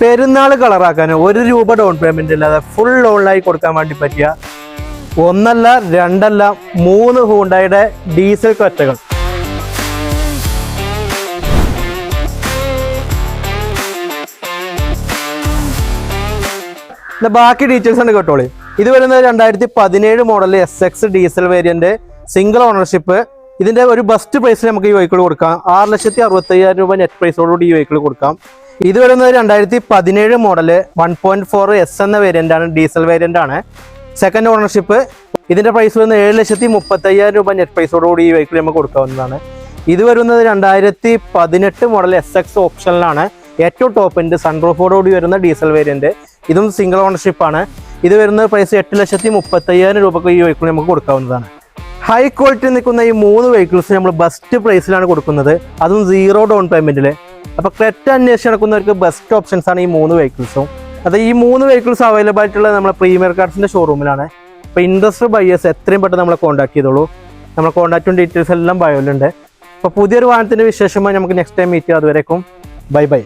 പെരുന്നാൾ കളറാക്കാൻ ₹1 down payment ഇല്ലാതെ full ലോണിലായി കൊടുക്കാൻ വേണ്ടി പറ്റിയ ഒന്നല്ല രണ്ടല്ല 3 ഹൂണ്ടായുടെ ഡീസൽ ക്രെറ്റകൾ. ബാക്കി ഡീറ്റെയിൽസ് ആണ് കേട്ടോളി. ഇത് വരുന്നത് 2017 model SX diesel variant single ownership. ഇതിന്റെ ഒരു ബെസ്റ്റ് പ്രൈസിൽ നമുക്ക് ഈ വെഹിക്കിൾ കൊടുക്കാം. ₹6,65,000 നെറ്റ് പ്രൈസോടുകൂടി ഈ വെഹിക്കിൾ കൊടുക്കാം. ഇത് വരുന്നത് 2017 മോഡല് 1.4 S എന്ന വേരിയന്റ് ആണ്, ഡീസൽ വേരിയന്റ് ആണ്, സെക്കൻഡ് ഓണർഷിപ്പ്. ഇതിന്റെ പ്രൈസ് വരുന്നത് ₹7,35,000 നെറ്റ് പ്രൈസോടുകൂടി ഈ വെഹിക്കിൾ നമുക്ക് കൊടുക്കാവുന്നതാണ്. ഇത് വരുന്നത് 2018 മോഡൽ SX ഓപ്ഷനിലാണ്, ഏറ്റവും ടോപ്പ് എൻഡ് സൺറൂഫോടുകൂടി വരുന്ന ഡീസൽ വേരിയന്റ്. ഇതും സിംഗിൾ ഓണർഷിപ്പ് ആണ്. ഇത് വരുന്ന പ്രൈസ് ₹8,35,000 ഈ വെഹിക്കിൾ നമുക്ക് കൊടുക്കാവുന്നതാണ്. ഹൈ ക്വാളിറ്റി നിൽക്കുന്ന ഈ 3 വെഹിക്കിൾസ് നമ്മൾ ബെസ്റ്റ് പ്രൈസിലാണ് കൊടുക്കുന്നത്, അതും 0 ഡൗൺ പേയ്മെന്റിൽ. അപ്പോൾ ക്രെറ്റ അന്വേഷിച്ച് നടക്കുന്നവർക്ക് ബെസ്റ്റ് ഓപ്ഷൻസ് ആണ് ഈ 3 വെഹിക്കിൾസും. അത് ഈ 3 വെഹിക്കിൾസ് അവൈലബിൾ ആയിട്ടുള്ളത് നമ്മുടെ പ്രീമിയർ കാർസിന്റെ ഷോറൂമിലാണ്. അപ്പോൾ ഇൻട്രസ്റ്റഡ് ബയേഴ്സ് എത്രയും പെട്ടെന്ന് നമ്മളെ കോൺടാക്ട് ചെയ്തോളൂ. നമ്മുടെ കോൺടാക്റ്റും ഡീറ്റെയിൽസ് എല്ലാം ബയോയിലുണ്ട്. അപ്പോൾ പുതിയൊരു വാഹനത്തിന്റെ വിശേഷമായി നമുക്ക് നെക്സ്റ്റ് ടൈം മീറ്റ് ചെയ്യാം. അതുവരേക്കും ബൈ ബൈ.